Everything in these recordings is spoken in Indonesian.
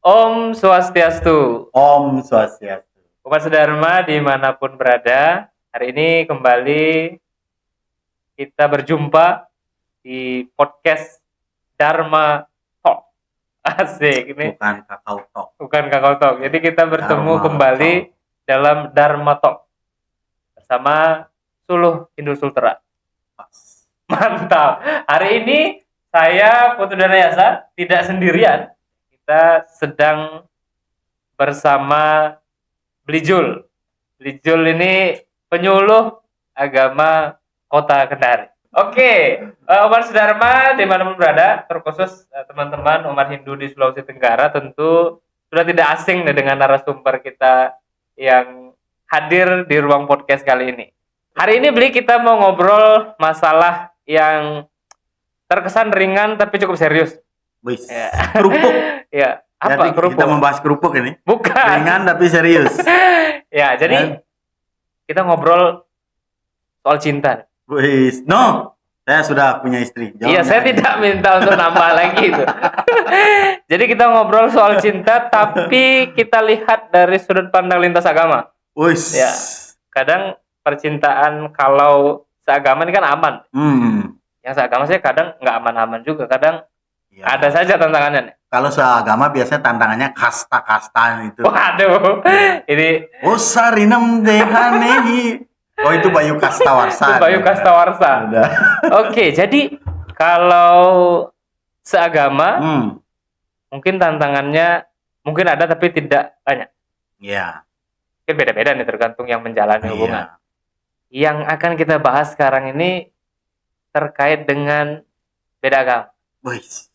Om Swastiastu. Om Swastiastu. Umat Sedharma dimanapun berada, hari ini kembali kita berjumpa di podcast Dharma Talk. Asik ini. Bukan Kakao Talk. Bukan Kakao Talk. Jadi kita bertemu Dharma kembali Talk. dalam Dharma Talk bersama Suluh Hindu Sultra. Mantap. Hari ini saya Putu Danayasa tidak sendirian. Kita sedang bersama Belijul. Belijul ini penyuluh agama Kota Kendari. Oke, umat Sedharma dimanapun berada, terkhusus teman-teman umat Hindu di Sulawesi Tenggara tentu sudah tidak asing dengan narasumber kita yang hadir di ruang podcast kali ini. Hari ini kita mau ngobrol masalah yang terkesan ringan tapi cukup serius. Wis. Kerupuk. Ya, apa Jadi kerupuk? kita membahas kerupuk ini. Bukan. Ringan tapi serius. Ya, jadi kita ngobrol soal cinta. Wis. No. Saya sudah punya istri. Iya, saya tidak minta untuk nambah lagi itu. Jadi kita ngobrol soal cinta tapi kita lihat dari sudut pandang lintas agama. Wis. Ya. Kadang percintaan kalau seagama ini kan aman. Yang seagama sih kadang nggak aman-aman juga. Kadang Ya. ada saja tantangannya. Kalau seagama biasanya tantangannya kasta-kastaan itu. Waduh. Ini Oh sarinam dehanehi. Oh itu Bayu Kastawarsa. itu Bayu Kastawarsa. Udah. Oke, jadi kalau seagama mungkin tantangannya mungkin ada tapi tidak banyak. Iya. Mungkin beda-beda nih tergantung yang menjalani hubungan. Yang akan kita bahas sekarang ini terkait dengan beda agama. Wis.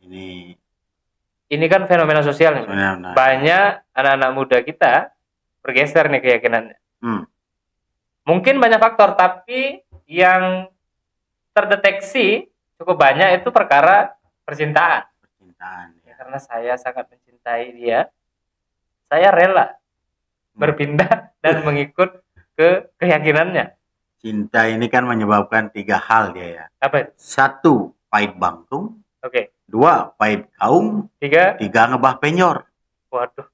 Ini kan fenomena sosial nih. Benar. Banyak anak-anak muda kita bergeser nih keyakinannya. Mungkin banyak faktor, tapi yang terdeteksi cukup banyak itu perkara percintaan. Ya. Karena saya sangat mencintai dia, saya rela berpindah dan mengikut ke keyakinannya. Cinta ini kan menyebabkan 3 hal dia ya. Apa itu? 1, pahit bangtung. Oke. 2, pahit kaum. 3, ngebah penyor. waduh.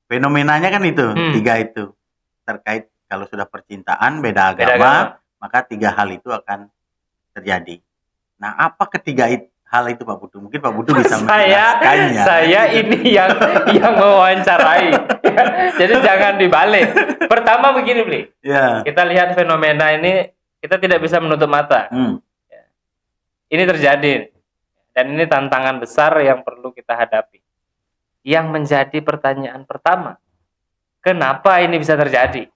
Fenomenanya kan itu, 3 itu. Terkait kalau sudah percintaan beda agama, maka 3 hal itu akan terjadi. Nah, apa ketiga hal itu Pak Putu? Mungkin Pak Putu bisa menjelaskannya. Saya ini yang mewawancarai. Jadi jangan dibalik. Pertama begini, Bli. Ya. Kita lihat fenomena ini, kita tidak bisa menutup mata. Ini terjadi. Dan ini tantangan besar yang perlu kita hadapi. Yang menjadi pertanyaan pertama, kenapa ini bisa terjadi?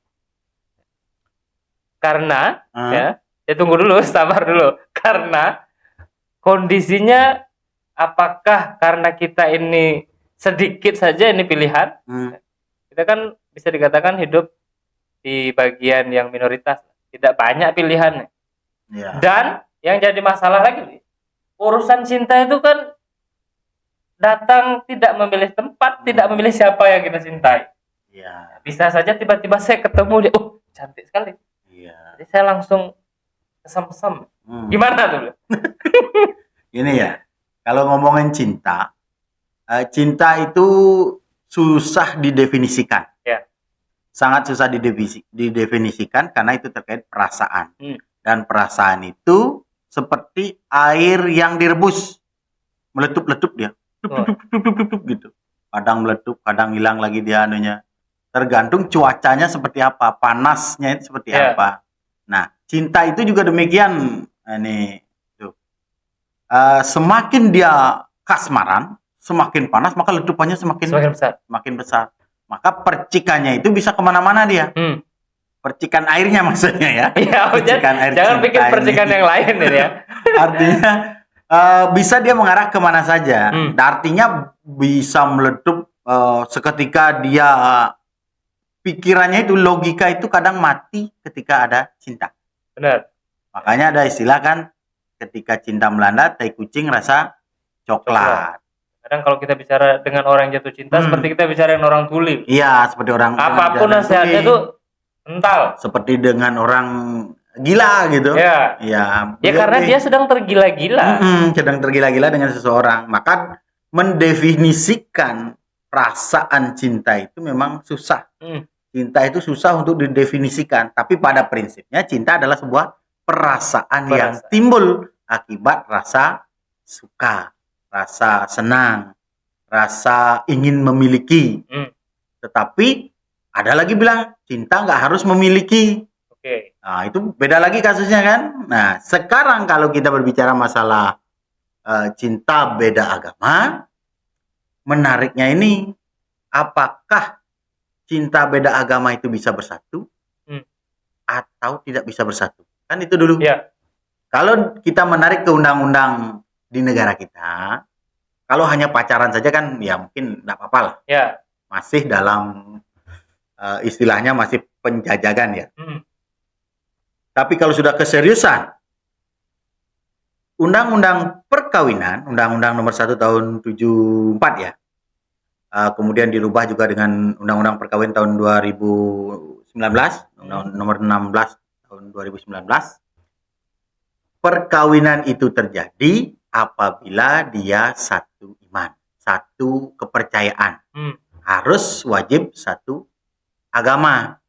Karena, ya tunggu dulu, sabar dulu. Karena kondisinya, apakah karena kita ini sedikit saja ini pilihan? Kita kan bisa dikatakan hidup di bagian yang minoritas, tidak banyak pilihannya. Ya. Dan yang jadi masalah lagi, urusan cinta itu kan datang tidak memilih tempat, tidak memilih siapa yang kita cintai. Ya. Bisa saja tiba-tiba saya ketemu dia, oh cantik sekali. Ya. Jadi saya langsung kesem-sem. Gimana tuh? Ini ya, kalau ngomongin cinta, cinta itu susah didefinisikan. Ya. Sangat susah didefinisikan karena itu terkait perasaan. Dan perasaan itu seperti air yang direbus, meletup-letup dia, gitu. Kadang meletup, kadang hilang lagi dia anunya. Tergantung cuacanya seperti apa, panasnya itu seperti apa. Nah, cinta itu juga demikian. Ini tuh. Semakin dia kasmaran, semakin panas, maka letupannya semakin besar. Maka percikannya itu bisa kemana-mana dia. Percikan airnya maksudnya ya. Percikan air jangan pikir percikan yang lain ya. Artinya bisa dia mengarah kemana saja. Artinya bisa meletup seketika dia, pikirannya itu, logika itu kadang mati ketika ada cinta. Benar. Makanya ada istilah kan, ketika cinta melanda, tai kucing rasa coklat. Kadang kalau kita bicara dengan orang yang jatuh cinta, seperti kita bicara dengan orang tuli. Iya, seperti orang. Apapun nasihatnya itu kental. Seperti dengan orang gila gitu. Ya karena dia sedang tergila-gila. Sedang tergila-gila dengan seseorang. Maka mendefinisikan perasaan cinta itu memang susah. Cinta itu susah untuk didefinisikan, tapi pada prinsipnya cinta adalah sebuah perasaan yang timbul akibat rasa suka, rasa senang, rasa ingin memiliki. Tetapi ada lagi bilang cinta nggak harus memiliki. Nah, itu beda lagi kasusnya kan. Nah, sekarang kalau kita berbicara masalah cinta beda agama, menariknya ini, apakah cinta beda agama itu bisa bersatu atau tidak bisa bersatu? Kan itu dulu. Kalau kita menarik ke undang-undang di negara kita, kalau hanya pacaran saja kan ya mungkin tidak apa-apa lah. Masih dalam istilahnya masih penjajakan ya. Tapi kalau sudah keseriusan, Undang-Undang Perkawinan, Undang-Undang Nomor 1 Tahun 74 ya. Kemudian dirubah juga dengan Undang-Undang Perkawinan tahun 2019, Nomor 16 tahun 2019. Perkawinan itu terjadi apabila dia satu iman, satu kepercayaan. Harus wajib satu agama.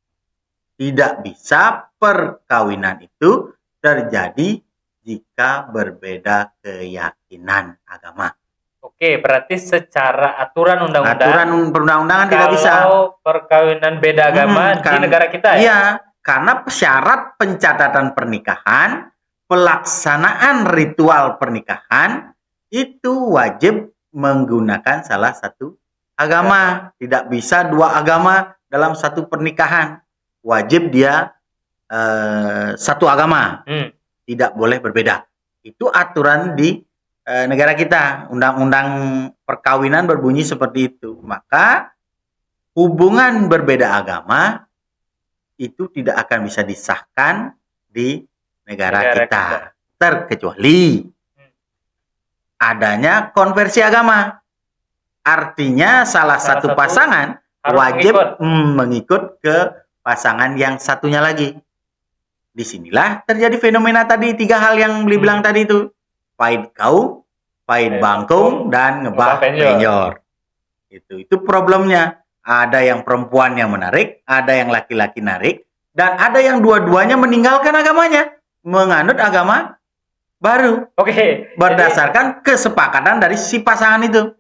Tidak bisa perkawinan itu terjadi jika berbeda keyakinan agama. Oke, berarti secara aturan undang-undang. Aturan perundang-undangan tidak bisa. Kalau perkawinan beda agama di negara kita ya? Iya, karena syarat pencatatan pernikahan, pelaksanaan ritual pernikahan itu wajib menggunakan salah satu agama. Tidak bisa dua agama dalam satu pernikahan. Wajib dia satu agama. Tidak boleh berbeda. Itu aturan di negara kita. Undang-undang perkawinan berbunyi seperti itu. Maka hubungan berbeda agama itu tidak akan bisa disahkan di negara kita. Terkecuali adanya konversi agama. Artinya salah satu pasangan wajib mengikut ke pasangan yang satunya lagi. Disinilah terjadi fenomena tadi, tiga hal yang bilang tadi itu. Pahit kaum, pahit bangkung, dan ngebah penyor. Itu problemnya. Ada yang perempuan yang menarik, ada yang laki-laki narik, dan ada yang dua-duanya meninggalkan agamanya, menganut agama baru. Berdasarkan kesepakatan dari si pasangan itu.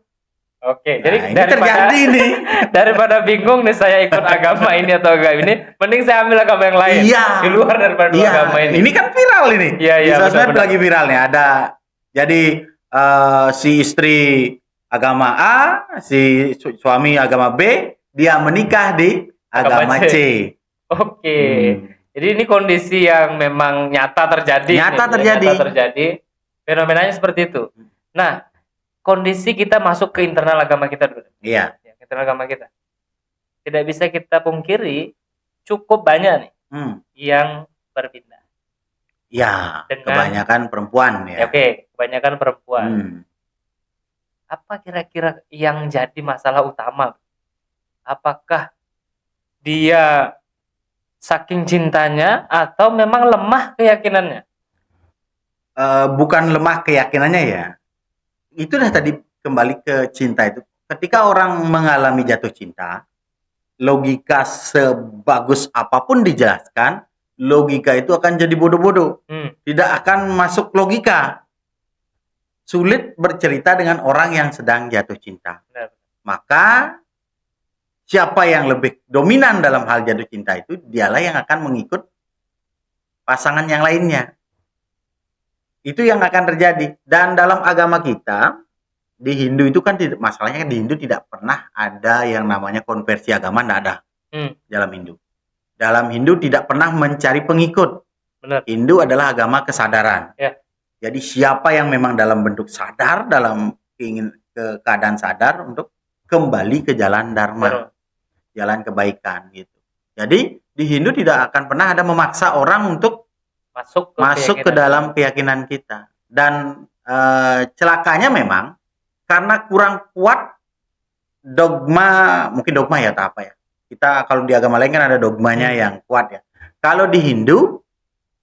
Jadi ini terjadi nih. Daripada bingung nih saya ikut agama ini atau agama ini, mending saya ambil agama yang lain. Di luar daripada agama ini. Ini kan viral ini. Di sosmed lagi viral nih. Ada jadi si istri agama A, si suami agama B, dia menikah di agama C. Jadi ini kondisi yang memang nyata terjadi. Nyata terjadi. Fenomenanya seperti itu. Nah, kondisi kita masuk ke internal agama kita dulu. Internal agama kita. Tidak bisa kita pungkiri, cukup banyak nih yang berpindah. Kebanyakan perempuan ya. Kebanyakan perempuan. Apa kira-kira yang jadi masalah utama? Apakah dia saking cintanya atau memang lemah keyakinannya? Bukan lemah keyakinannya ya. Itu dah tadi kembali ke cinta itu. Ketika orang mengalami jatuh cinta, logika sebagus apapun dijelaskan, logika itu akan jadi bodoh-bodoh. Tidak akan masuk logika. Sulit bercerita dengan orang yang sedang jatuh cinta. Maka siapa yang lebih dominan dalam hal jatuh cinta itu, dialah yang akan mengikut pasangan yang lainnya. Itu yang akan terjadi. Dan dalam agama kita, di Hindu itu kan tidak, masalahnya di Hindu tidak pernah ada yang namanya konversi agama, tidak ada. Dalam Hindu. Dalam Hindu tidak pernah mencari pengikut. Hindu adalah agama kesadaran. Jadi siapa yang memang dalam bentuk sadar, dalam keadaan sadar untuk kembali ke jalan dharma, jalan kebaikan gitu. Jadi di Hindu tidak akan pernah ada memaksa orang untuk masuk ke dalam keyakinan kita. Dan celakanya memang karena kurang kuat dogma, mungkin dogma ya atau apa ya. Kita kalau di agama lain kan ada dogmanya yang kuat ya. Kalau di Hindu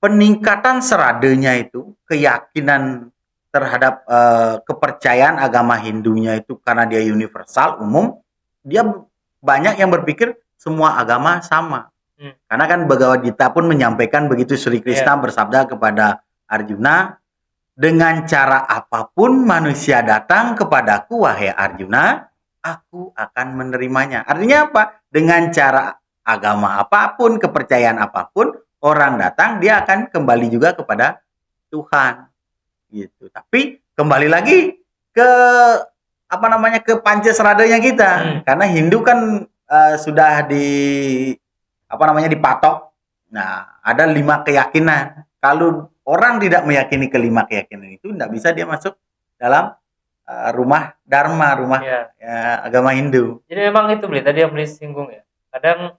peningkatan seradenya itu, keyakinan terhadap kepercayaan agama Hindunya itu karena dia universal, umum, dia banyak yang berpikir semua agama sama. Karena kan Bhagavad Gita pun menyampaikan begitu, Sri Krishna bersabda kepada Arjuna, dengan cara apapun manusia datang kepadaku, wahai Arjuna, aku akan menerimanya. Artinya apa? Dengan cara agama apapun, kepercayaan apapun, orang datang, dia akan kembali juga kepada Tuhan. Gitu. Tapi kembali lagi ke ke Pancasradanya kita. Karena Hindu kan sudah dipatok. Nah, ada 5 keyakinan. Kalau orang tidak meyakini kelima keyakinan itu, tidak bisa dia masuk dalam rumah Dharma, rumah agama Hindu. Jadi memang itu tadi yang beli singgung ya. Kadang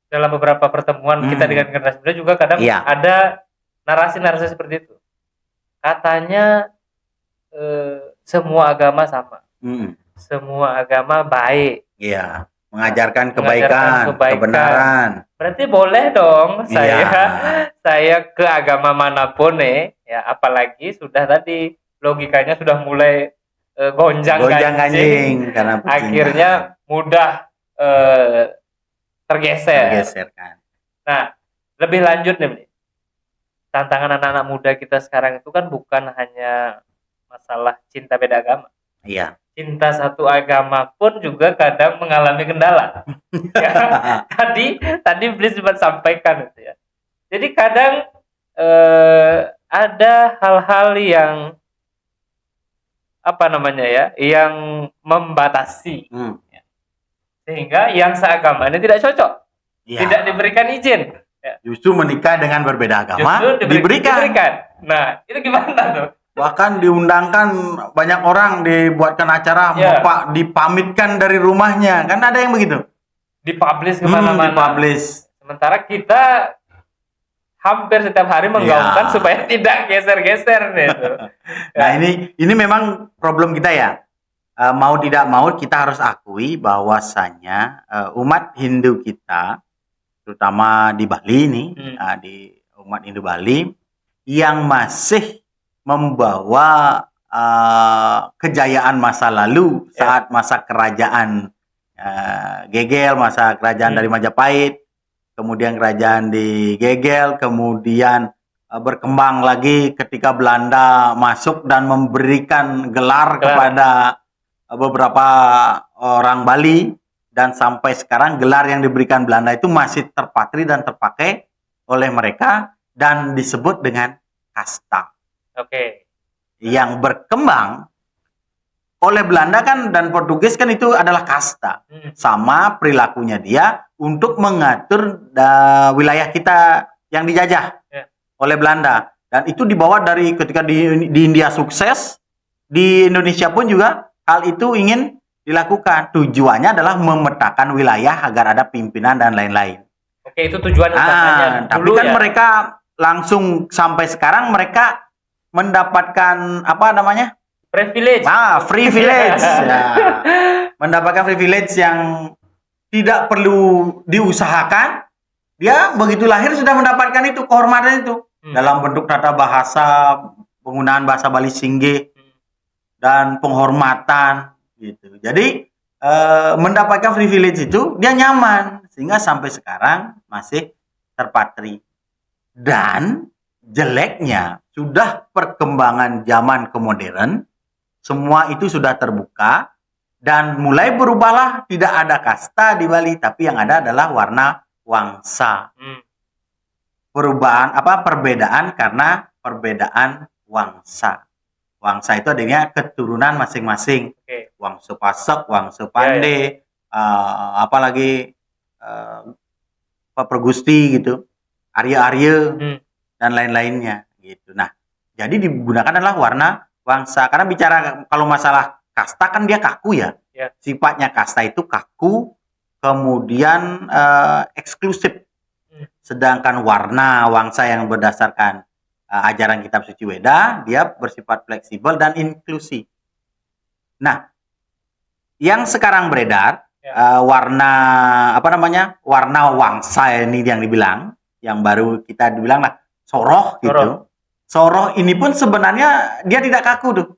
dalam beberapa pertemuan kita dengan generasi muda juga kadang ada narasi-narasi seperti itu. Katanya semua agama sama, semua agama baik. Iya, mengajarkan kebaikan, kebenaran. Berarti boleh dong saya ke agama manapun ya, apalagi sudah tadi logikanya sudah mulai gonjang-ganjing karena akhirnya mudah tergeser kan. Nah, lebih lanjut nih, tantangan anak-anak muda kita sekarang itu kan bukan hanya masalah cinta beda agama. Iya. Cinta satu agama pun juga kadang mengalami kendala. Tadi Blis sempat sampaikan itu ya. Jadi kadang ada hal-hal yang yang membatasi, sehingga yang seagama ini tidak cocok, tidak diberikan izin. Justru menikah dengan berbeda agama diberikan. Nah, itu gimana tuh? Bahkan diundangkan banyak orang, dibuatkan acara, dipamitkan dari rumahnya, kan ada yang begitu. Dipublish kemana-mana. Sementara kita hampir setiap hari menggaungkan supaya tidak geser-geser nih. Nah, ini memang problem kita ya. Mau tidak mau kita harus akui bahwasanya umat Hindu kita, terutama di Bali ini, di umat Hindu Bali yang masih membawa kejayaan masa lalu saat masa kerajaan Gegel, masa kerajaan dari Majapahit, kemudian kerajaan di Gegel, kemudian berkembang lagi ketika Belanda masuk dan memberikan gelar kepada beberapa orang Bali, dan sampai sekarang gelar yang diberikan Belanda itu masih terpatri dan terpakai oleh mereka dan disebut dengan kasta. Yang berkembang oleh Belanda kan dan Portugis kan itu adalah kasta. Sama perilakunya dia untuk mengatur wilayah kita yang dijajah oleh Belanda. Dan itu dibawa dari ketika di India sukses, di Indonesia pun juga hal itu ingin dilakukan. Tujuannya adalah memetakan wilayah agar ada pimpinan dan lain-lain. Itu tujuan utamanya. Tapi kan mereka langsung sampai sekarang mereka mendapatkan privilege. Privilege. Mendapatkan privilege yang tidak perlu diusahakan. Dia begitu lahir sudah mendapatkan itu, kehormatan itu. Dalam bentuk tata bahasa, penggunaan bahasa Bali Singge, dan penghormatan gitu. Jadi mendapatkan privilege itu dia nyaman sehingga sampai sekarang masih terpatri. Dan jeleknya sudah perkembangan zaman kemodern, semua itu sudah terbuka dan mulai berubahlah, tidak ada kasta di Bali, tapi yang ada adalah warna wangsa. Perbedaan karena perbedaan wangsa. Wangsa itu adanya keturunan masing-masing. Wangsa Pasek, Wangsa Pande, Pergusti gitu, Arya-Arya dan lain-lainnya gitu. Nah, jadi digunakan adalah warna wangsa. Karena bicara kalau masalah kasta kan dia kaku ya. Sifatnya kasta itu kaku, kemudian eksklusif. Sedangkan warna wangsa yang berdasarkan ajaran kitab suci Weda, dia bersifat fleksibel dan inklusif. Nah, yang sekarang beredar warna warna wangsa ini yang dibilang, yang baru kita dibilang lah soroh gitu. Soroh ini pun sebenarnya dia tidak kaku tuh.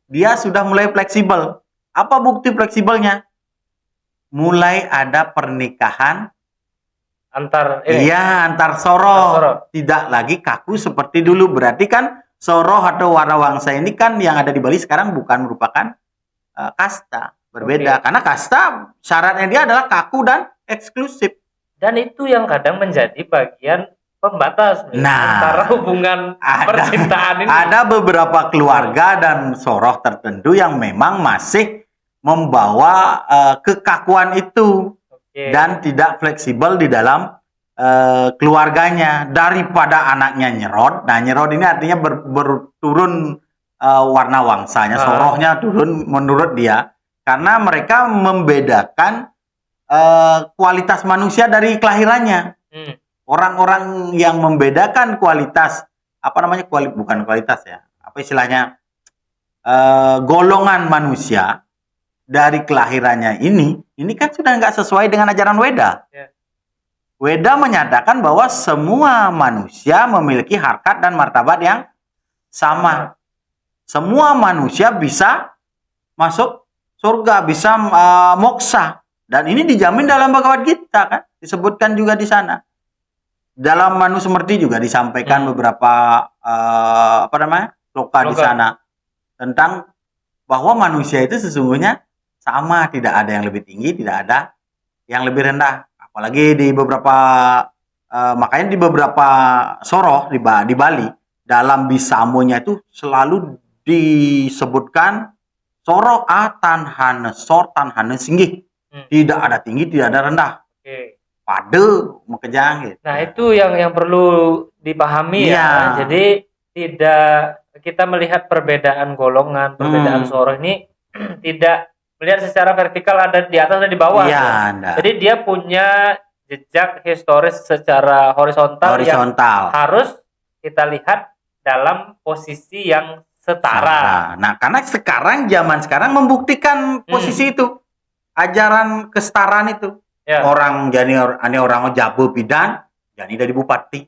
Dia sudah mulai fleksibel. Apa bukti fleksibelnya? Mulai ada pernikahan Antar antar Soroh. Soroh. Tidak lagi kaku seperti dulu. Berarti kan Soroh atau Warawangsa ini kan yang ada di Bali sekarang bukan merupakan kasta. Berbeda. Karena kasta syaratnya dia adalah kaku dan eksklusif. Dan itu yang kadang menjadi bagian pembatas antara hubungan percintaan ini. Ada beberapa keluarga dan soroh tertentu yang memang masih membawa kekakuan itu dan tidak fleksibel di dalam keluarganya. Daripada anaknya nyerot. Nah, nyerot ini artinya berturun warna wangsanya, sorohnya turun menurut dia, karena mereka membedakan kualitas manusia dari kelahirannya. Orang-orang yang membedakan kualitas bukan kualitas ya, apa istilahnya, golongan manusia dari kelahirannya ini kan sudah nggak sesuai dengan ajaran Weda. Weda menyatakan bahwa semua manusia memiliki harkat dan martabat yang sama. Semua manusia bisa masuk surga, bisa moksa. Dan ini dijamin dalam Bhagavad Gita kan, disebutkan juga di sana. Dalam Manusemerti juga disampaikan beberapa loka di sana tentang bahwa manusia itu sesungguhnya sama, tidak ada yang lebih tinggi, tidak ada yang lebih rendah. Apalagi di beberapa makanya di beberapa soroh di Bali dalam bisamonya itu selalu disebutkan soroh tanhane sor tanhane singgih. Tidak ada tinggi, tidak ada rendah. Pade mekejang gitu. Nah, itu yang perlu dipahami ya. Jadi tidak kita melihat perbedaan golongan, perbedaan soroh ini tidak melihat secara vertikal ada di atas dan di bawah. Jadi dia punya jejak historis secara horizontal yang harus kita lihat dalam posisi yang setara. Nah, karena zaman sekarang membuktikan posisi itu. Ajaran kesetaraan itu. Orang orang jabu bidan jadi dari bupati.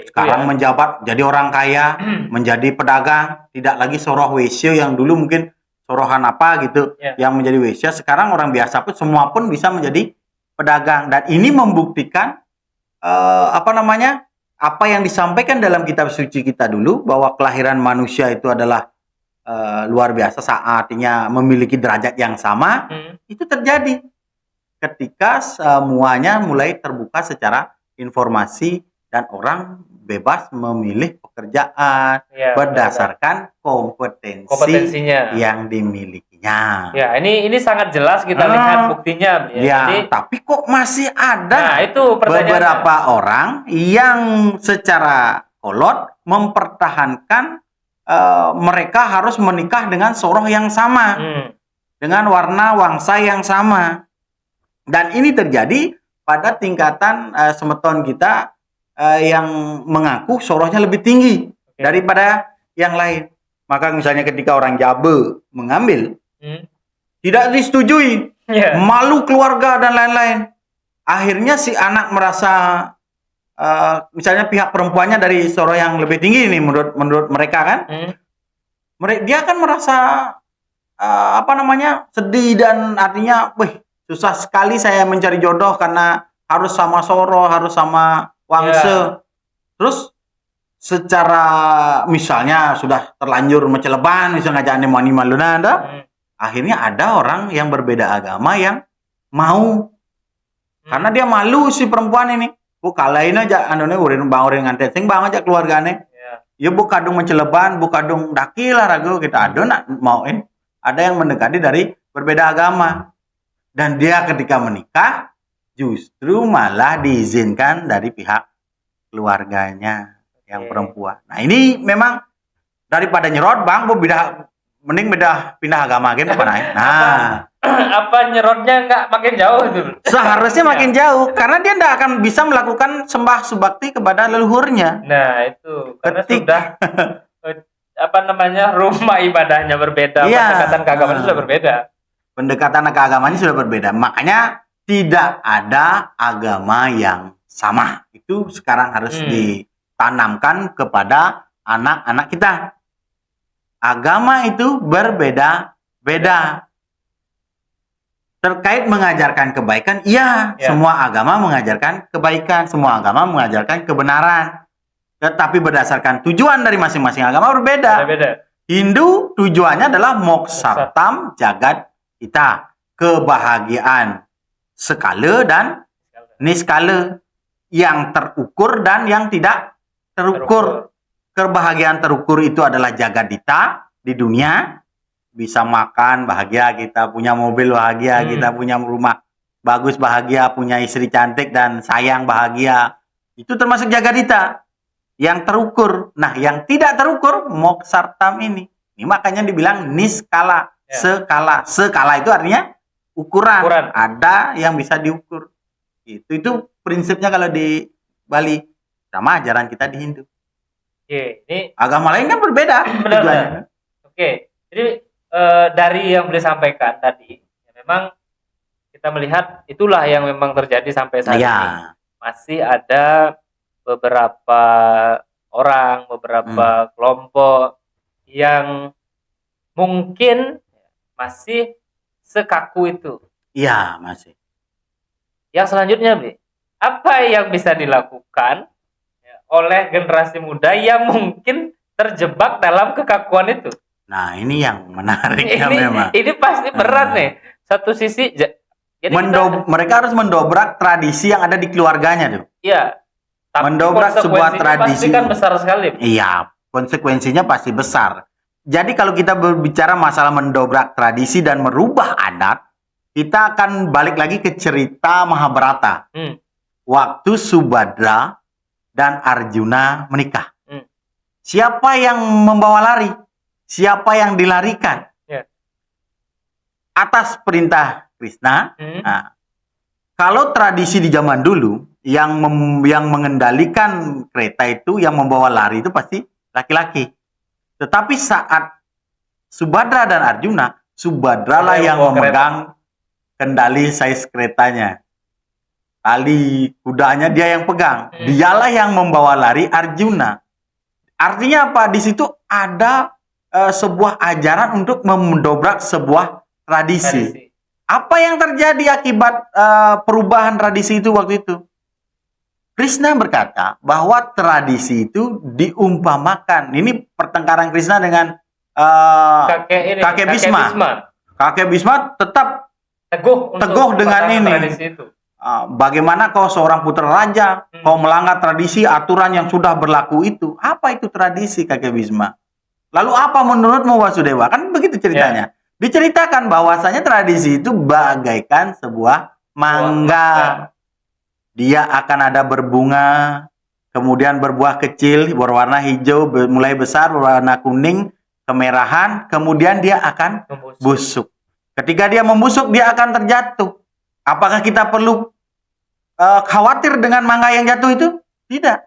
Sekarang menjabat jadi orang kaya, menjadi pedagang, tidak lagi soroh wesya yang dulu mungkin sorohan apa gitu yang menjadi wesya. Sekarang orang biasa pun semua pun bisa menjadi pedagang, dan ini membuktikan apa yang disampaikan dalam kitab suci kita dulu, bahwa kelahiran manusia itu adalah luar biasa, artinya memiliki derajat yang sama. Itu terjadi ketika semuanya mulai terbuka secara informasi dan orang bebas memilih pekerjaan berdasarkan kompetensinya yang dimilikinya. Ya, ini sangat jelas kita lihat buktinya. Jadi, tapi kok masih ada itu beberapa orang yang secara kolot mempertahankan mereka harus menikah dengan soroh yang sama, dengan warna wangsa yang sama. Dan ini terjadi pada tingkatan semeton kita yang mengaku sorohnya lebih tinggi daripada yang lain. Maka misalnya ketika orang Jabe mengambil, tidak disetujui, malu keluarga dan lain-lain. Akhirnya si anak merasa misalnya pihak perempuannya dari soroh yang lebih tinggi ini menurut mereka kan, dia akan merasa sedih dan artinya, susah sekali saya mencari jodoh karena harus sama soroh, harus sama wangse. Terus secara misalnya sudah terlanjur menceleban, misalnya ngajak mani maluna akhirnya ada orang yang berbeda agama yang mau, karena dia malu si perempuan ini. Bu kalain aja urin ngantet sing bang aja keluargane. Ya bu kadung menceleban, bu kadung dakilah ragu kita ada nak mauin. Ada yang mendekati dari berbeda agama. Dan dia ketika menikah justru malah diizinkan dari pihak keluarganya yang perempuan. Nah, ini memang daripada nyerot, Bang, bu mending pindah agama gitu apa naik. Nah, apa nyerotnya nggak makin jauh itu? Seharusnya makin jauh, karena dia tidak akan bisa melakukan sembah subakti kepada leluhurnya. Nah, itu karena sudah rumah ibadahnya berbeda, pendekatan keagamaan sudah berbeda. Pendekatan keagamaan sudah berbeda. Makanya tidak ada agama yang sama. Itu sekarang harus ditanamkan kepada anak-anak kita. Agama itu berbeda-beda. Terkait mengajarkan kebaikan, iya, Ya. semua agama mengajarkan kebaikan, semua agama mengajarkan kebenaran. Tetapi berdasarkan tujuan dari masing-masing agama berbeda. Beda-beda. Hindu tujuannya adalah moksartam jagat kita, kebahagiaan skala dan niskala, yang terukur dan yang tidak terukur. Kebahagiaan terukur itu adalah jagadita di dunia, bisa makan bahagia kita, punya mobil bahagia kita, punya rumah bagus bahagia, punya istri cantik dan sayang bahagia. Itu termasuk jagadita yang terukur. Nah, yang tidak terukur moksartam ini. Ini makanya dibilang niskala, skala. Skala itu artinya ukuran. Ada yang bisa diukur. Itu prinsipnya kalau di Bali, sama ajaran kita di Hindu. Oke, ini agama lain kan berbeda. Benar. Oke, jadi dari yang beliau sampaikan tadi, ya memang kita melihat itulah yang memang terjadi sampai saat ini. Masih ada beberapa orang, beberapa kelompok yang mungkin masih sekaku itu. Iya, masih. Yang selanjutnya, Bi, apa yang bisa dilakukan oleh generasi muda yang mungkin terjebak dalam kekakuan itu? Nah, ini yang menariknya memang. Ini pasti berat nih. Satu sisi, jadi mereka harus mendobrak tradisi yang ada di keluarganya tuh. Iya. Mendobrak sebuah tradisi pasti kan besar sekali. Iya, konsekuensinya pasti besar. Jadi kalau kita berbicara masalah mendobrak tradisi dan merubah adat, kita akan balik lagi ke cerita Mahabharata. Waktu Subhadra dan Arjuna menikah. Siapa yang membawa lari? Siapa yang dilarikan? Atas perintah Krishna. Nah, kalau tradisi di zaman dulu yang mengendalikan kereta itu, yang membawa lari itu pasti laki-laki. Tetapi saat Subhadra dan Arjuna, Subhadra lah yang memegang kendali size keretanya. Tali kudanya dia yang pegang. Dialah yang membawa lari Arjuna. Artinya apa? Di situ ada sebuah ajaran untuk mendobrak sebuah tradisi. Apa yang terjadi akibat perubahan tradisi itu waktu itu? Krishna berkata bahwa tradisi itu diumpamakan. Ini pertengkaran Krishna dengan kakek Bhisma. Kakek Bhisma tetap teguh dengan ini. Bagaimana kau seorang putra raja, kau melanggar tradisi aturan yang sudah berlaku itu? Apa itu tradisi, kakek Bhisma? Lalu apa menurutmu, Wasudewa? Kan begitu ceritanya. Diceritakan bahwasanya tradisi itu bagaikan sebuah mangga. Dia akan ada berbunga, kemudian berbuah kecil, berwarna hijau, mulai besar, berwarna kuning, kemerahan, kemudian dia akan busuk. Ketika dia membusuk, dia akan terjatuh. Apakah kita perlu khawatir dengan mangga yang jatuh itu? Tidak.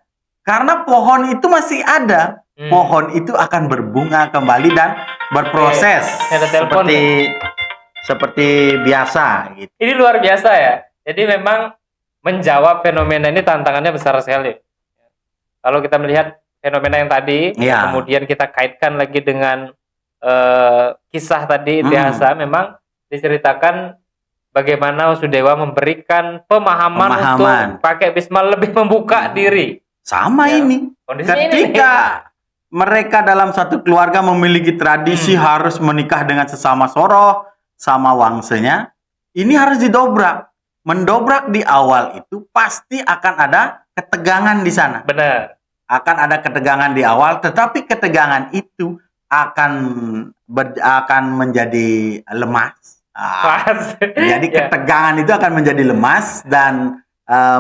Karena pohon itu masih ada. Pohon itu akan berbunga kembali dan berproses seperti biasa. Gitu. Ini luar biasa ya. Jadi memang menjawab fenomena ini tantangannya besar sekali. Kalau kita melihat fenomena yang tadi, kemudian kita kaitkan lagi dengan kisah tadi Itihasa, memang diceritakan bagaimana Wasudewa memberikan pemahaman untuk kakek Bhisma lebih membuka diri. Sama ini. Ketika mereka dalam satu keluarga memiliki tradisi harus menikah dengan sesama soroh, sama wangsanya, ini harus didobrak. Mendobrak di awal itu pasti akan ada ketegangan di sana. Benar. Akan ada ketegangan di awal, tetapi ketegangan itu akan menjadi lemas. Jadi ketegangan itu akan menjadi lemas dan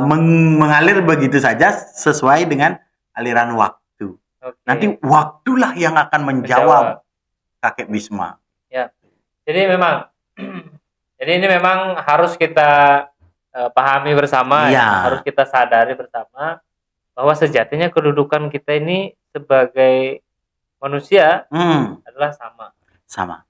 mengalir begitu saja sesuai dengan aliran waktu. Nanti waktulah yang akan menjawab kakek Bhisma. Ya. Jadi ini memang harus kita pahami bersama, harus kita sadari bersama bahwa sejatinya kedudukan kita ini sebagai manusia adalah sama.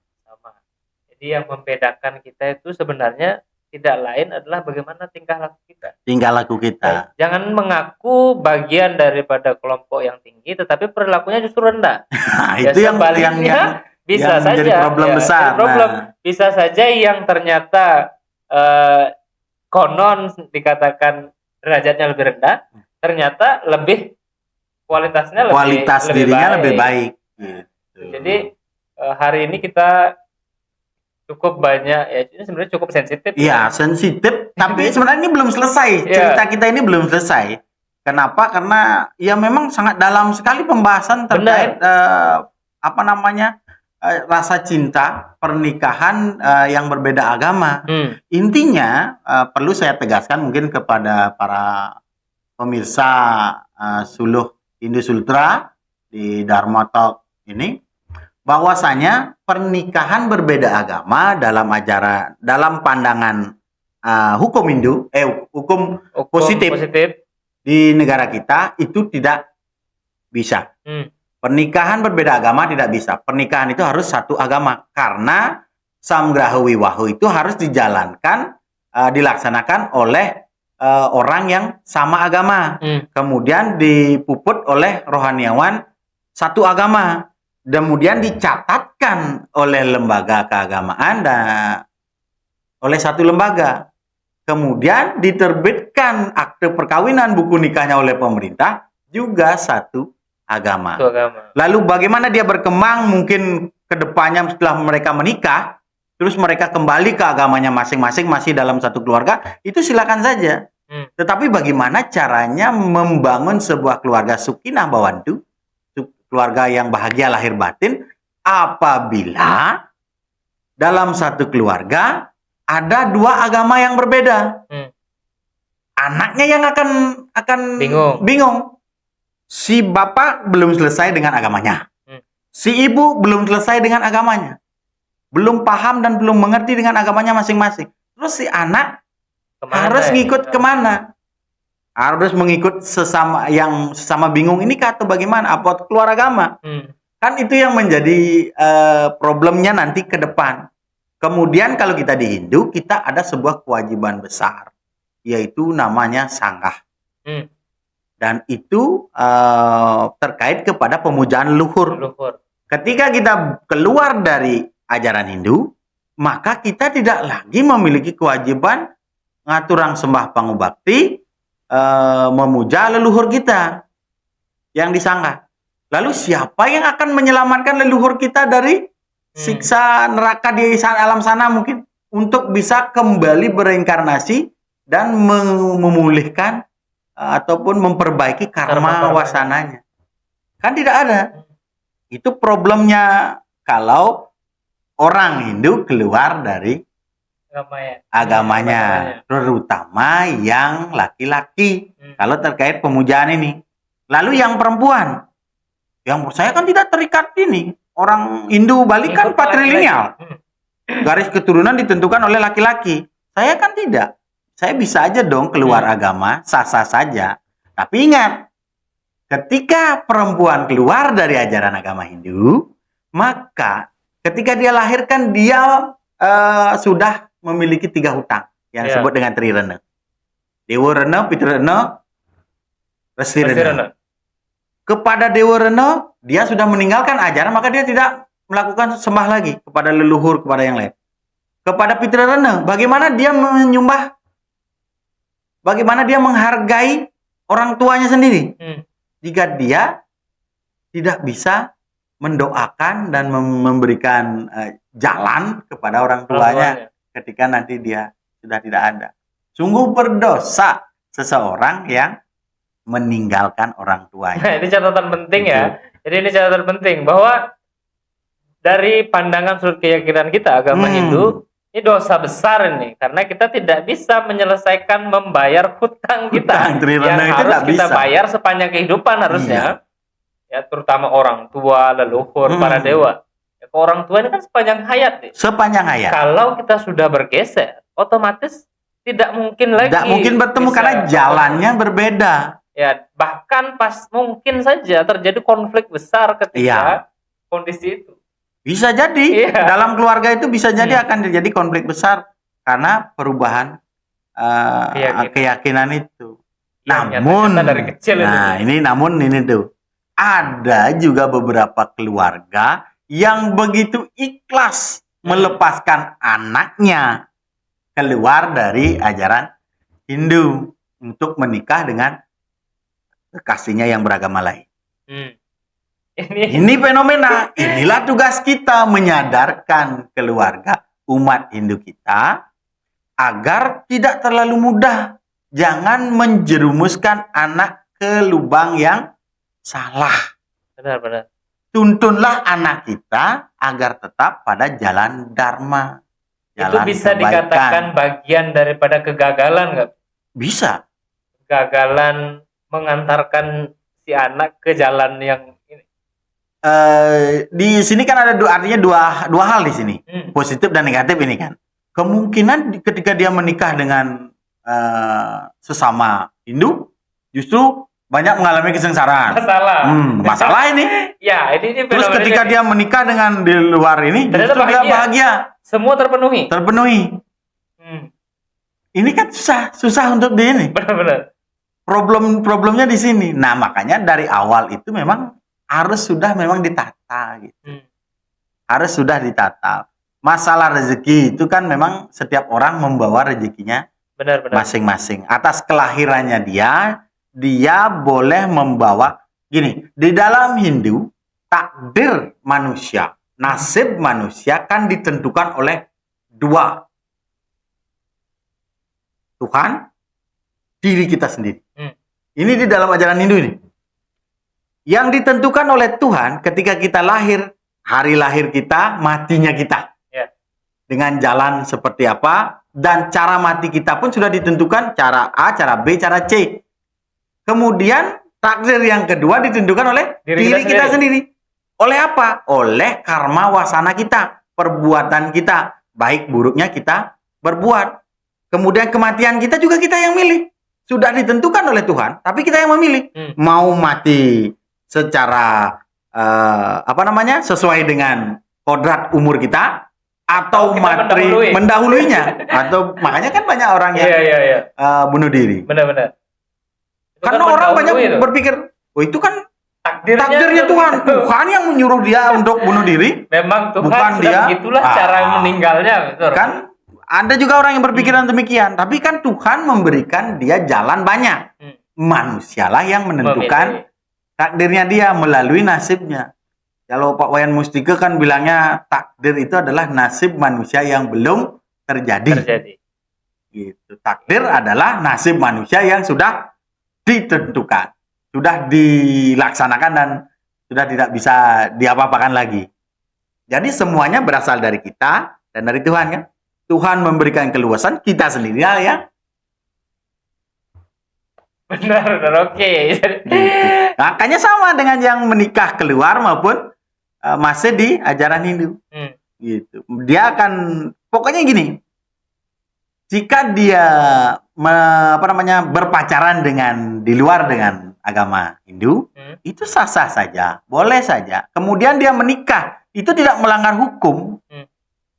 Jadi yang membedakan kita itu sebenarnya tidak lain adalah bagaimana tingkah laku kita. Tingkah laku kita. Jangan mengaku bagian daripada kelompok yang tinggi, tetapi perilakunya justru rendah. Nah, Ya, itu yang sebaliknya bisa yang menjadi saja problem ya, besar. jadi problem. Nah, Bisa saja yang ternyata konon dikatakan derajatnya lebih rendah, ternyata kualitasnya kualitas lebih dirinya baik. lebih baik. Gitu. Jadi hari ini kita cukup banyak ya, ini sebenarnya cukup sensitif. Iya, sensitif, tapi sebenarnya ini belum selesai. Cerita kita ini belum selesai. Kenapa? Karena ya memang sangat dalam sekali pembahasan terkait rasa cinta, pernikahan yang berbeda agama. Intinya perlu saya tegaskan mungkin kepada para pemirsa Suluh Hindu Sultra di Dharma Talk ini, bahwasanya pernikahan berbeda agama dalam pandangan hukum Hindu, hukum positif di negara kita itu tidak bisa. Pernikahan berbeda agama tidak bisa. Pernikahan itu harus satu agama karena Samgraha Wiwaha itu harus dijalankan, dilaksanakan oleh orang yang sama agama. Kemudian dipuput oleh rohaniawan satu agama. Kemudian dicatatkan oleh lembaga keagamaan dan oleh satu lembaga. Kemudian diterbitkan akte perkawinan buku nikahnya oleh pemerintah juga satu agama. Lalu bagaimana dia berkembang mungkin ke depannya setelah mereka menikah, terus mereka kembali ke agamanya masing-masing masih dalam satu keluarga, itu silakan saja. Tetapi bagaimana caranya membangun sebuah keluarga Sukinah Bawantu, keluarga yang bahagia lahir batin, apabila dalam satu keluarga ada dua agama yang berbeda. Anaknya yang akan bingung. Si bapak belum selesai dengan agamanya. Si ibu belum selesai dengan agamanya. Belum paham dan belum mengerti dengan agamanya masing-masing. Terus si anak harus ngikut kemana? Harus mengikut sesama bingung ini atau bagaimana? Apa keluar agama? Kan itu yang menjadi problemnya nanti ke depan. Kemudian kalau kita di Hindu, kita ada sebuah kewajiban besar, yaitu namanya sanggah. Dan itu terkait kepada pemujaan leluhur. Ketika kita keluar dari ajaran Hindu, maka kita tidak lagi memiliki kewajiban ngaturang sembah pangubakti, memuja leluhur kita yang disanggah. Lalu siapa yang akan menyelamatkan leluhur kita dari siksa neraka di alam sana mungkin, untuk bisa kembali bereinkarnasi dan memulihkan ataupun memperbaiki karma wasananya? Kan tidak ada. Itu problemnya kalau orang Hindu keluar dari agamanya, terutama yang laki-laki. Kalau terkait pemujaan ini. Lalu yang perempuan, yang saya kan tidak terikat ini. Orang Hindu Bali kan patrilineal. Garis keturunan ditentukan oleh laki-laki. Saya kan tidak. Saya bisa aja dong keluar agama, sah-sah saja. Tapi ingat, ketika perempuan keluar dari ajaran agama Hindu, maka ketika dia lahirkan, dia sudah memiliki 3 hutang yang disebut dengan Trirana. Dewa Rena, Pitra Rena, Resi Rena. Kepada Dewa Rena, dia sudah meninggalkan ajaran, maka dia tidak melakukan sembah lagi kepada leluhur, kepada yang lain. Kepada Pitra Rena, bagaimana dia menyembah, bagaimana dia menghargai orang tuanya sendiri, jika dia tidak bisa mendoakan dan memberikan jalan kepada orang tuanya ketika nanti dia sudah tidak ada. Sungguh berdosa seseorang yang meninggalkan orang tuanya. Ini catatan penting ya. Jadi ini catatan penting bahwa dari pandangan sudut keyakinan kita agama Hindu, ini dosa besar ini karena kita tidak bisa menyelesaikan membayar hutang kita yang harus kita bayar sepanjang kehidupan harusnya. Ya, terutama orang tua, leluhur, para dewa. Ya, orang tua ini kan sepanjang hayat. Sepanjang hayat. Kalau kita sudah bergeser, otomatis tidak mungkin lagi. Tidak mungkin bertemu karena jalannya berbeda. Ya, bahkan mungkin saja terjadi konflik besar ketika kondisi itu. Bisa jadi dalam keluarga itu bisa jadi akan terjadi konflik besar karena perubahan keyakinan itu. Yang Namun, nyata-nyata dari kecil itu. nah ini tuh, ada juga beberapa keluarga yang begitu ikhlas melepaskan anaknya keluar dari ajaran Hindu untuk menikah dengan kekasihnya yang beragama lain. Ini fenomena. Inilah tugas kita, menyadarkan keluarga umat Hindu kita agar tidak terlalu mudah. Jangan menjerumuskan anak ke lubang yang salah. Benar. Tuntunlah anak kita agar tetap pada jalan dharma. Itu bisa dikatakan bagian daripada kegagalan nggak? Bisa. Kegagalan mengantarkan si anak ke jalan yang ini. Di sini kan ada artinya dua hal di sini, positif dan negatif ini kan. Kemungkinan ketika dia menikah dengan sesama Hindu, justru banyak mengalami kesengsaraan. Masalah ini. Ya, ini terus ketika dia menikah dengan di luar ini, justru dia bahagia. Semua terpenuhi. Ini kan susah untuk di ini. Benar. Problemnya di sini. Nah, makanya dari awal itu memang harus sudah memang ditata gitu. Harus sudah ditata. Masalah rezeki itu kan memang setiap orang membawa rezekinya masing-masing. Atas kelahirannya dia boleh membawa gini, di dalam Hindu takdir manusia, nasib manusia kan ditentukan oleh dua. Tuhan, diri kita sendiri. Ini di dalam ajaran Hindu ini. Yang ditentukan oleh Tuhan ketika kita lahir, hari lahir kita, matinya kita. Dengan jalan seperti apa, dan cara mati kita pun sudah ditentukan, cara A, cara B, cara C. Kemudian takdir yang kedua ditentukan oleh diri kita sendiri. Oleh apa? Oleh karma wasana kita, perbuatan kita, baik buruknya kita berbuat. Kemudian kematian kita juga kita yang milih. Sudah ditentukan oleh Tuhan, tapi kita yang memilih. Mau mati secara sesuai dengan kodrat umur kita, atau mati mendahuluinya. Atau makanya kan banyak orang yang bunuh diri. Benar. Karena orang banyak berpikir, itu kan takdirnya Tuhan. Tuhan yang menyuruh dia untuk bunuh diri. Memang Tuhan bukan sudah dia. Begitulah cara meninggalnya. Betul. Kan ada juga orang yang berpikiran demikian. Tapi kan Tuhan memberikan dia jalan banyak. Manusialah yang menentukan takdirnya dia melalui nasibnya. Kalau Pak Wayan Mustika kan bilangnya takdir itu adalah nasib manusia yang belum terjadi. Gitu. Takdir adalah nasib manusia yang sudah ditentukan, sudah dilaksanakan dan sudah tidak bisa diapa-apakan lagi. Jadi semuanya berasal dari kita dan dari Tuhan kan. Tuhan memberikan keluasan, kita sendiri ya. Benar, oke. Gitu. Makanya sama dengan yang menikah keluar maupun masih di ajaran Hindu. Gitu. Dia akan pokoknya gini. Jika dia berpacaran dengan di luar dengan agama Hindu, itu sah-sah saja, boleh saja. Kemudian dia menikah, itu tidak melanggar hukum.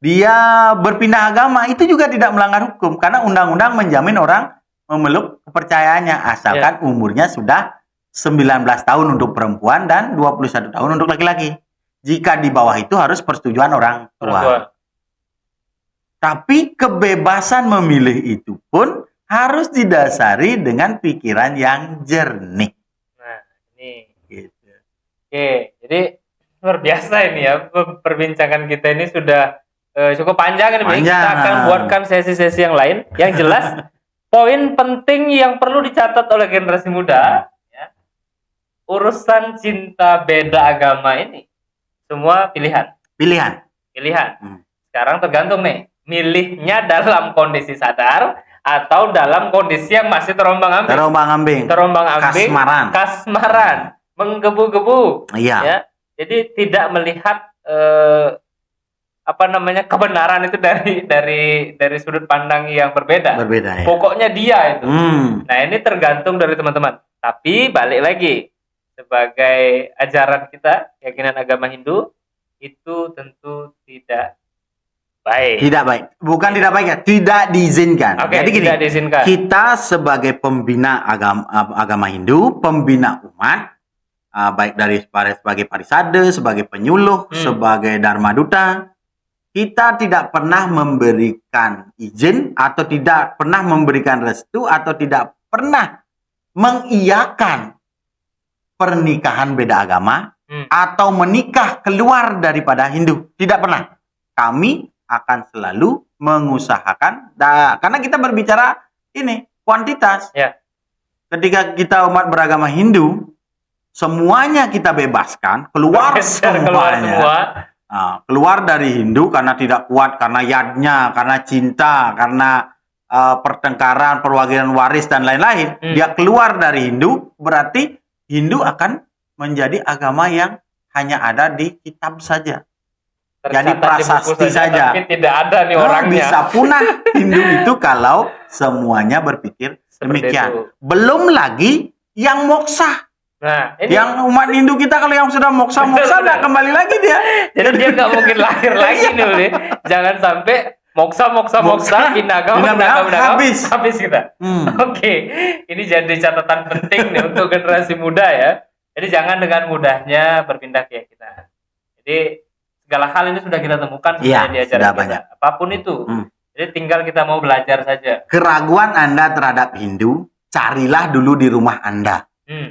Dia berpindah agama, itu juga tidak melanggar hukum karena undang-undang menjamin orang memeluk kepercayaannya asalkan umurnya sudah 19 tahun untuk perempuan dan 21 tahun untuk laki-laki. Jika di bawah itu harus persetujuan orang tua. Tapi kebebasan memilih itu pun harus didasari dengan pikiran yang jernih. Nah, ini. Gitu. Oke, jadi luar biasa ini ya. Perbincangan kita ini sudah cukup panjang ini. Kita akan buatkan sesi-sesi yang lain. Yang jelas, poin penting yang perlu dicatat oleh generasi muda, ya, urusan cinta beda agama ini. Semua pilihan. Sekarang tergantung nih, milihnya dalam kondisi sadar atau dalam kondisi yang masih terombang-ambing, kasmaran, menggebu-gebu. Ya. Jadi tidak melihat kebenaran itu dari sudut pandang yang berbeda. Ya. Pokoknya dia itu. Nah, ini tergantung dari teman-teman. Tapi balik lagi, sebagai ajaran kita, keyakinan agama Hindu itu tentu tidak baik. Tidak baik. Bukan tidak baik ya, tidak diizinkan. Oke, Jadi gini, tidak diizinkan. kita sebagai pembina agama Hindu, pembina umat, baik dari sebagai parisade, sebagai penyuluh, sebagai dharma duta, kita tidak pernah memberikan izin atau tidak pernah memberikan restu atau tidak pernah mengiyakan pernikahan beda agama atau menikah keluar daripada Hindu. Tidak pernah. Kami akan selalu mengusahakan, karena kita berbicara ini kuantitas. Ya. Ketika kita umat beragama Hindu, semuanya kita bebaskan, keluar semuanya. Keluar dari Hindu karena tidak kuat, karena yadnya, karena cinta, karena pertengkaran, perwakilan waris dan lain-lain. Dia keluar dari Hindu, berarti Hindu akan menjadi agama yang hanya ada di kitab saja. Jadi prasasti saja. Tapi tidak ada nih orangnya. Bisa punah Hindu itu kalau semuanya berpikir demikian. Itu. Belum lagi yang moksa. Nah, ini yang umat Hindu kita kalau yang sudah moksa nggak kembali lagi dia. Jadi dia nggak mungkin lahir lagi nih. Jangan sampai moksa, pinagam, habis kita. Oke, ini jadi catatan penting nih untuk generasi muda ya. Jadi jangan dengan mudahnya berpindah ke kita. Jadi segala hal ini sudah kita temukan di ajaran kita. Banyak. Apapun itu. Jadi tinggal kita mau belajar saja. Keraguan Anda terhadap Hindu, carilah dulu di rumah Anda.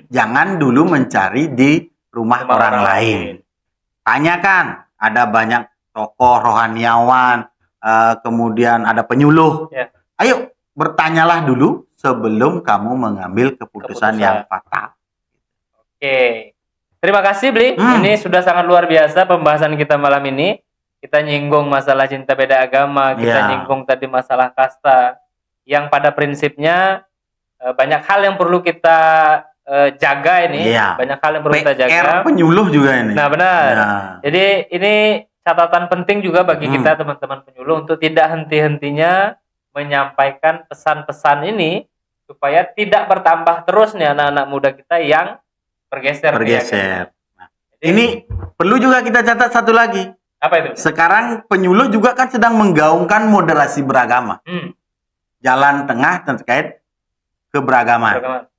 Jangan dulu mencari di rumah orang lain. Tanyakan, ada banyak tokoh rohaniawan, kemudian ada penyuluh. Ya. Ayo, bertanyalah dulu sebelum kamu mengambil keputusan yang fatal. Oke. Terima kasih, Bli. Ini sudah sangat luar biasa pembahasan kita malam ini. Kita nyinggung masalah cinta beda agama, kita nyinggung tadi masalah kasta, yang pada prinsipnya banyak hal yang perlu kita jaga ini. Banyak hal yang perlu kita jaga. PR penyuluh juga ini. Nah, benar. Jadi ini catatan penting juga bagi kita teman-teman penyuluh untuk tidak henti-hentinya menyampaikan pesan-pesan ini supaya tidak bertambah terus nih anak-anak muda kita yang bergeser. Nah, ini perlu juga kita catat satu lagi. Apa itu? Sekarang penyuluh juga kan sedang menggaungkan moderasi beragama. Jalan tengah terkait keberagaman.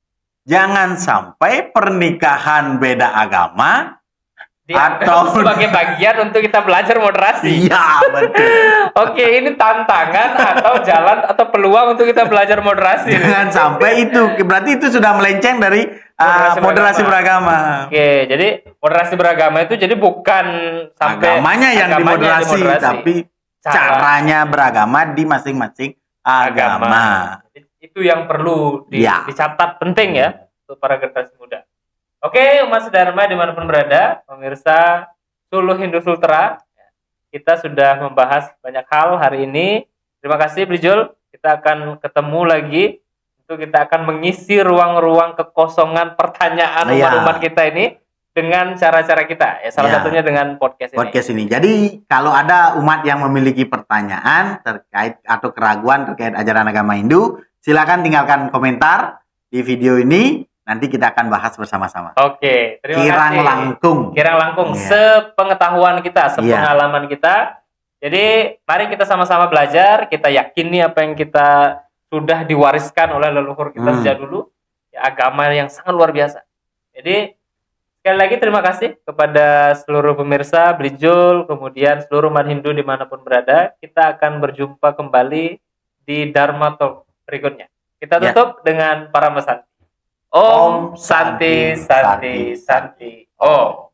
Jangan sampai pernikahan beda agama atau sebagai bagian untuk kita belajar moderasi. Iya, betul. Oke, ini tantangan atau jalan atau peluang untuk kita belajar moderasi. Jangan sampai itu. Berarti itu sudah melenceng dari moderasi beragama. Oke, jadi moderasi beragama itu jadi bukan sampai agamanya yang dimoderasi, tapi caranya beragama di masing-masing agama. Itu yang perlu dicatat penting ya untuk para generasi muda. Oke, umat sedharma dimanapun berada, pemirsa Suluh Hindu Sultra, kita sudah membahas banyak hal hari ini. Terima kasih Brijul. Kita akan ketemu lagi untuk kita akan mengisi ruang-ruang kekosongan pertanyaan umat-umat kita ini dengan cara-cara kita. Ya, salah satunya dengan podcast ini. Jadi kalau ada umat yang memiliki pertanyaan terkait atau keraguan terkait ajaran agama Hindu, silakan tinggalkan komentar di video ini. Nanti kita akan bahas bersama-sama. Oke, terima kasih. Kirang langkung, sepengetahuan kita, sepengalaman kita. Jadi, mari kita sama-sama belajar. Kita yakini apa yang kita sudah diwariskan oleh leluhur kita sejak dulu. Ya, agama yang sangat luar biasa. Jadi, sekali lagi terima kasih kepada seluruh pemirsa Brijul, kemudian seluruh umat Hindu dimanapun berada. Kita akan berjumpa kembali di Dharma Talk berikutnya. Kita tutup dengan para mesanti. Om Santi Santi Santi Om.